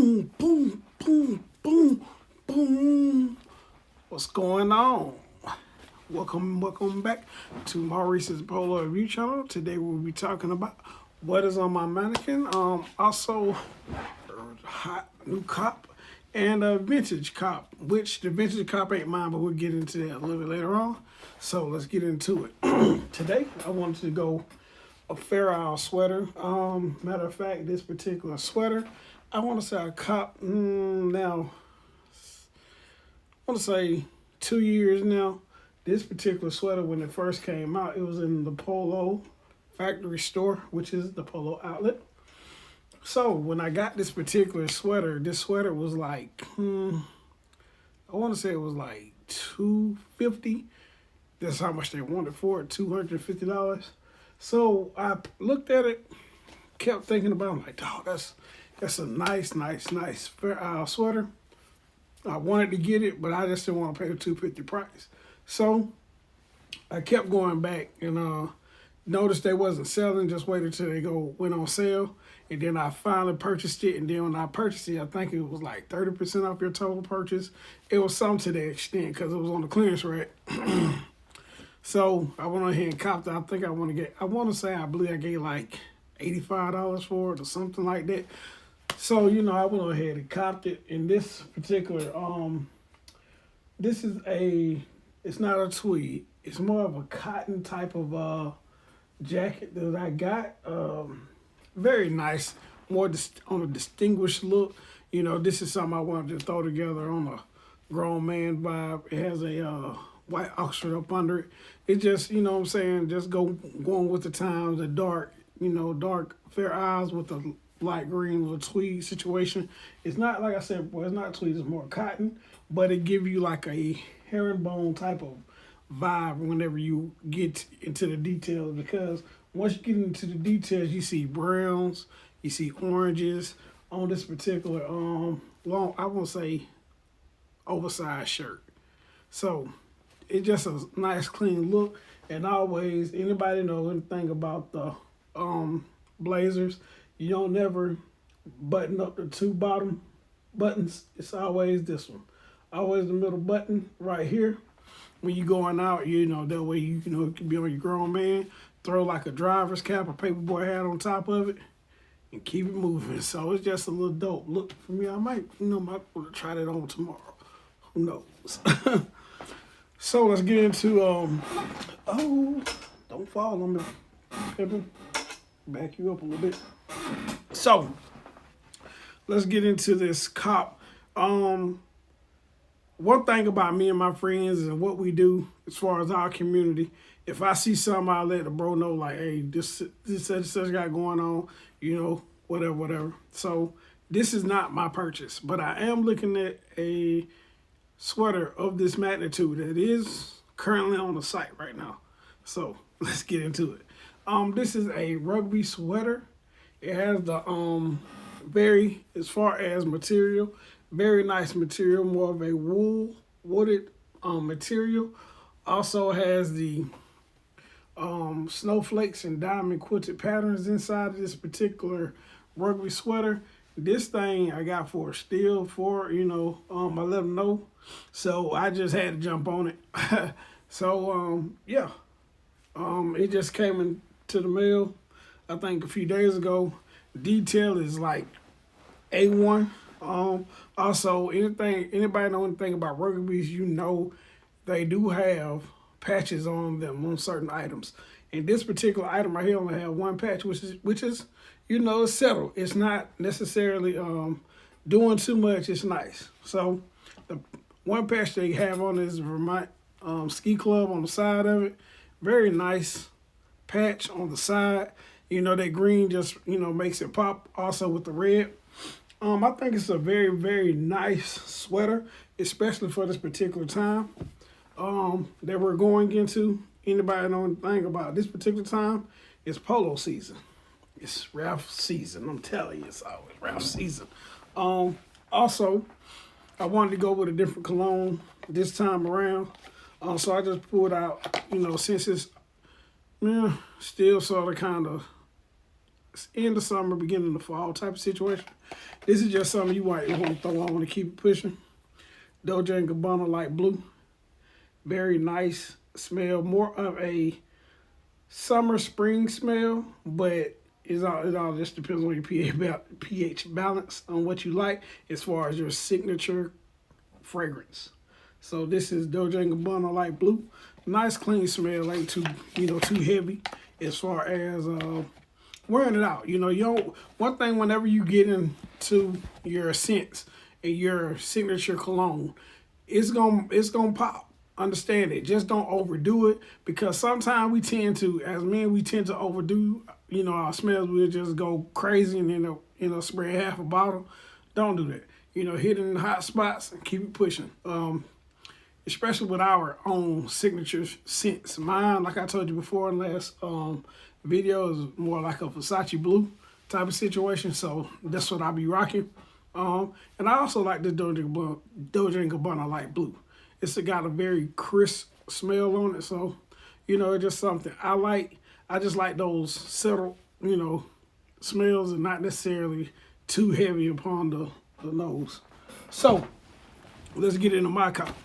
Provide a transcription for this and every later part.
Boom, boom, boom, boom, boom. What's going on? Welcome back to Maurice's Polo Review channel. Today we'll be talking about what is on my mannequin. Also, hot new cop and a vintage cop, which the vintage cop ain't mine, but we'll get into that a little bit later on. So let's get into it. Today I wanted to go a Fair Isle sweater. Matter of fact, this particular sweater, I want to say a cop now. I want to say 2 years now. This particular sweater, when it first came out, it was in the Polo factory store, which is the Polo outlet. So when I got this particular sweater, this sweater was like, I want to say it was like $250. That's how much they wanted for it, $250. So I looked at it, kept thinking about it. I'm like, dog, that's a nice Fair Isle sweater. I wanted to get it, but I just didn't want to pay the $250 price. So I kept going back and noticed they wasn't selling. Just waited till they went on sale, and then I finally purchased it. And then when I purchased it, I think it was like 30% off your total purchase. It was some to that extent because it was on the clearance rack. So I went ahead and copped it. I think I believe I gave like $85 for it or something like that. So, I went ahead and copped it. And this particular, it's not a tweed. It's more of a cotton type of jacket that I got. Very nice, more on a distinguished look. This is something I wanted to throw together on a grown man vibe. It has a white Oxford up under it. It just, just going with the times, the dark, dark Fair Isles with the light green little tweed situation. It's not, like I said, it's not tweed, it's more cotton, but it give you like a herringbone type of vibe whenever you get into the details, because once you get into the details, you see browns, you see oranges on this particular long, I won't say oversized shirt. So it's just a nice clean look. And always, anybody know anything about the blazers, you don't never button up the two bottom buttons. It's always this one. Always the middle button right here. When you going out, that way you can be on your grown man, throw like a driver's cap or paperboy hat on top of it, and keep it moving. So it's just a little dope look for me. I might try that on tomorrow. Who knows? So let's get into don't fall on me, Pippin. Back you up a little bit. So let's get into this cop. One thing about me and my friends and what we do as far as our community, if I see something, I let the bro know, like, hey, this such got going on, whatever. So this is not my purchase, but I am looking at a sweater of this magnitude that is currently on the site right now. So let's get into it. This is a rugby sweater. It has the as far as material, very nice material, more of a wooded material. Also has the snowflakes and diamond quilted patterns inside of this particular rugby sweater. This thing I got for a steal for, I let them know. So I just had to jump on it. So, yeah. It just came into the mail, I think a few days ago. Detail is like A1. Also, anybody know anything about rugbies, they do have patches on them on certain items. And this particular item right here only have one patch, which is it's settled. It's not necessarily doing too much. It's nice. So the one patch they have on is Vermont Ski Club on the side of it. Very nice patch on the side. That green just, makes it pop also with the red. I think it's a very, very nice sweater, especially for this particular time that we're going into. Anybody know anything about this particular time? It's polo season. It's Ralph season. I'm telling you, it's always Ralph season. Also, I wanted to go with a different cologne this time around. So I just pulled out, since it's still sort of kind of end of summer, beginning of fall type of situation. This is just something you might want to throw on to keep it pushing. Dolce & Gabbana light blue. Very nice smell. More of a summer spring smell, but it all just depends on your pH balance on what you like as far as your signature fragrance. So this is Dolce & Gabbana light blue. Nice clean smell, ain't too too heavy as far as wearing it out. You don't, one thing whenever you get into your scents and your signature cologne, it's gonna pop. Understand it. Just don't overdo it, because sometimes we tend to, as men, we tend to overdo, our smells. We'll just go crazy and then spray half a bottle. Don't do that. Hit it in the hot spots and keep it pushing. Especially with our own signature scents. Mine, like I told you before in the last video, is more like a Versace blue type of situation. So that's what I'll be rocking. And I also like the Dolce & Gabbana light blue. It's got a very crisp smell on it, so it's just something I like. I just like those subtle, smells, and not necessarily too heavy upon the nose. So let's get into my cop.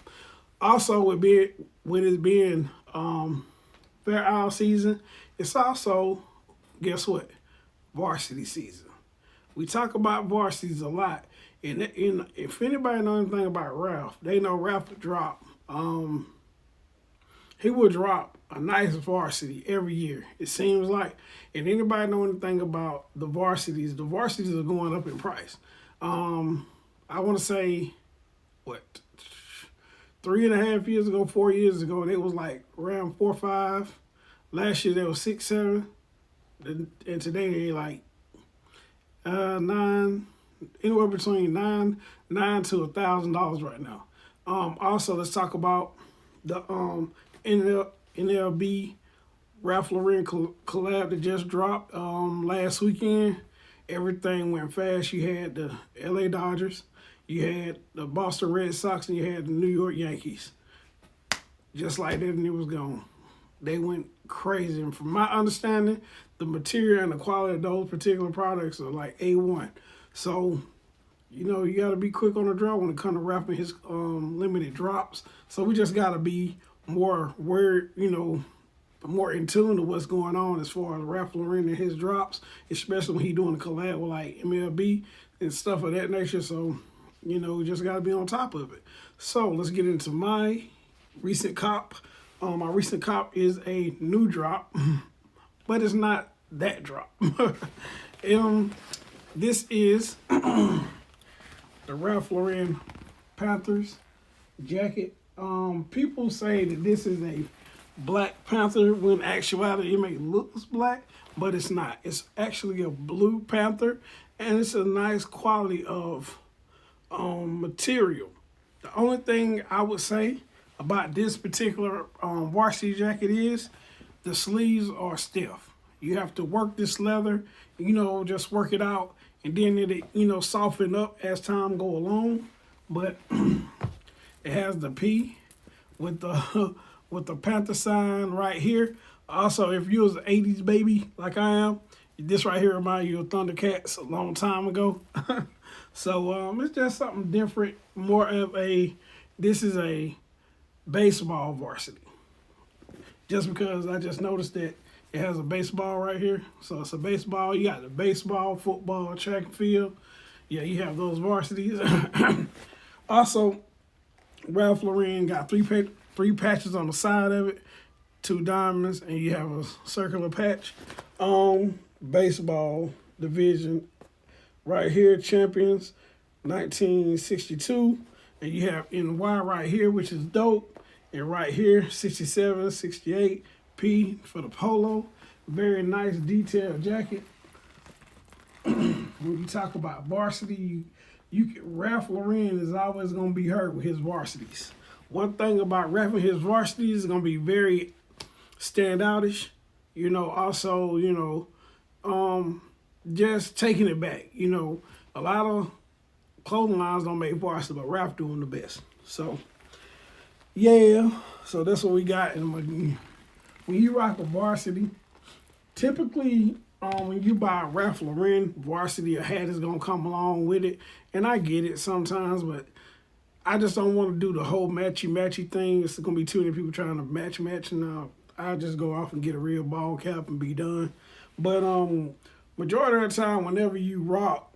Also, with it being fair isle season, it's also, guess what, varsity season. We talk about varsities a lot. And if anybody knows anything about Ralph, they know Ralph would drop. He would drop a nice varsity every year, it seems like. And anybody know anything about the varsities are going up in price. I want to say, 3.5 years ago, 4 years ago, they was like around 4 or 5. Last year they was 6, 7, and today they like 9. Anywhere between $900 to $1,000 right now. Also, let's talk about the NLB Ralph Lauren collab that just dropped last weekend. Everything went fast. You had the LA Dodgers, you had the Boston Red Sox, and you had the New York Yankees. Just like that, and it was gone. They went crazy. And from my understanding, the material and the quality of those particular products are like A1. So, you got to be quick on the draw when it comes to wrapping his limited drops. So we just got to be more aware, more in tune to what's going on as far as Ralph Lauren and his drops, especially when he's doing a collab with like MLB and stuff of that nature. So, we just got to be on top of it. So let's get into my recent cop. My recent cop is a new drop, but it's not that drop. This is the Ralph Lauren Panthers jacket. People say that this is a Black Panther, when in actuality it may look black, but it's not. It's actually a blue panther, and it's a nice quality of material. The only thing I would say about this particular varsity jacket is the sleeves are stiff. You have to work this leather, just work it out, and then it, soften up as time go along. But it has the P with the Panther sign right here. Also, if you was an 80s baby like I am, this right here reminds you of ThunderCats a long time ago. So it's just something different, more of this is a baseball varsity. Just because I just noticed that it has a baseball right here. So it's a baseball. You got the baseball, football, track and field. Yeah, you have those varsities. Also, Ralph Lauren got three patches on the side of it, 2 diamonds, and you have a circular patch. Baseball division right here, champions, 1962. And you have NY right here, which is dope. And right here, 67, 68, P for the polo. Very nice detailed jacket. When you talk about varsity, Ralph Lauren is always going to be hurt with his varsities. One thing about wrapping his varsities is going to be very standoutish. Also, just taking it back. A lot of clothing lines don't make varsity, but Ralph doing the best. So, yeah. So that's what we got. And when you rock a varsity, typically When you buy a Ralph Lauren varsity, a hat is gonna come along with it, and I get it sometimes, but I just don't want to do the whole matchy thing. It's gonna be too many people trying to match, and I just go off and get a real ball cap and be done. But majority of the time, whenever you rock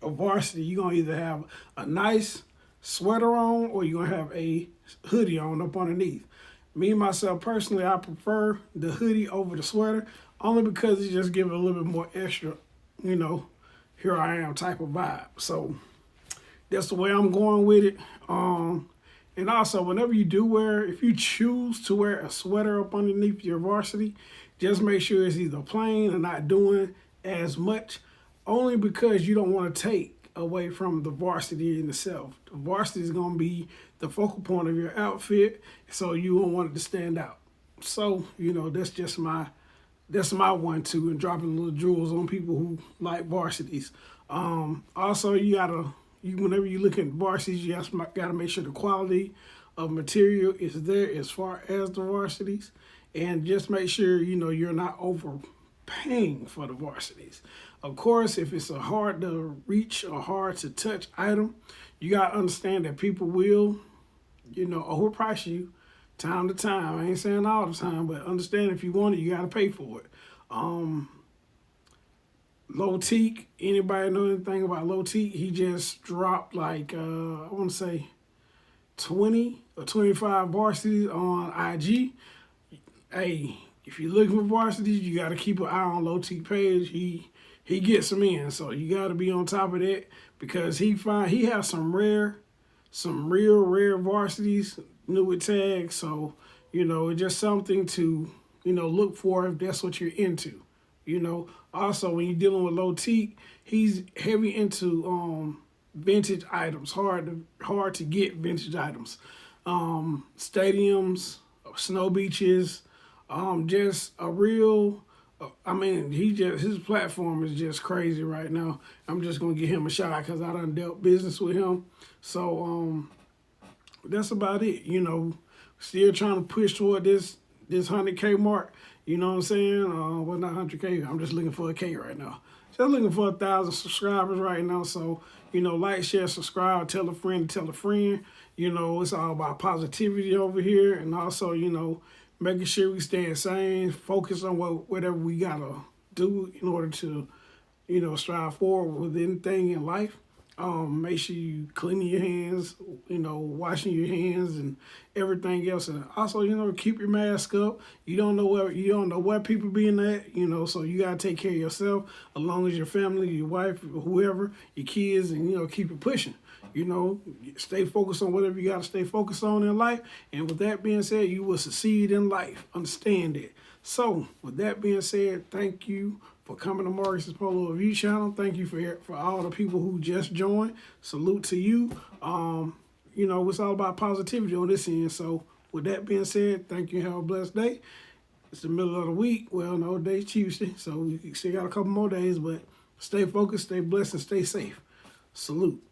a varsity, you're gonna either have a nice sweater on or you're gonna have a hoodie on up underneath. Me myself personally, I prefer the hoodie over the sweater only because it just gives it a little bit more extra, you know, here I am type of vibe. So that's the way I'm going with it. And also, whenever you do wear, if you choose to wear a sweater up underneath your varsity, just make sure it's either plain and not doing as much, only because you don't want to take away from the varsity in itself. The varsity is going to be the focal point of your outfit, so you won't want it to stand out. So, that's just my 1-2 and dropping little jewels on people who like varsities. Also, whenever you look at varsities, you gotta make sure the quality of material is there as far as the varsities, and just make sure you're not overpaying for the varsities. Of course, if it's a hard to reach or hard to touch item, you gotta understand that people will, overprice you time to time. I ain't saying all the time, but understand if you want it, you gotta pay for it. Low Teak, anybody know anything about Low Teak? He just dropped like, I want to say 20 or 25 varsities on IG. Hey, if you're looking for varsities, you got to keep an eye on Low Teak page. He gets them in, so you got to be on top of that because he has some real rare varsities, new with tags. So, it's just something to, look for if that's what you're into. Also when you're dealing with Low Teak, he's heavy into vintage items, hard to get vintage items, stadiums, snow beaches, just a real. His platform is just crazy right now. I'm just gonna give him a shot because I done dealt business with him. So that's about it. Still trying to push toward this 100K mark. You know what I'm saying? Well, not 100K. I'm just looking for a K right now. Just looking for 1,000 subscribers right now. So, like, share, subscribe, tell a friend, tell a friend. It's all about positivity over here. And also, making sure we stay sane, focus on whatever we got to do in order to, strive forward with anything in life. Make sure you cleaning your hands, washing your hands and everything else. And also, keep your mask up. You don't know where people being at, so you gotta take care of yourself, as long as your family, your wife, whoever, your kids, and keep it pushing. Stay focused on whatever you gotta stay focused on in life. And with that being said, you will succeed in life. Understand it. So, with that being said, thank you for coming to Maurice's Polo Review channel. Thank you for all the people who just joined. Salute to you. It's all about positivity on this end. So, with that being said, thank you. Have a blessed day. It's the middle of the week. Well, no, today's Tuesday, so we still got a couple more days, but stay focused, stay blessed, and stay safe. Salute.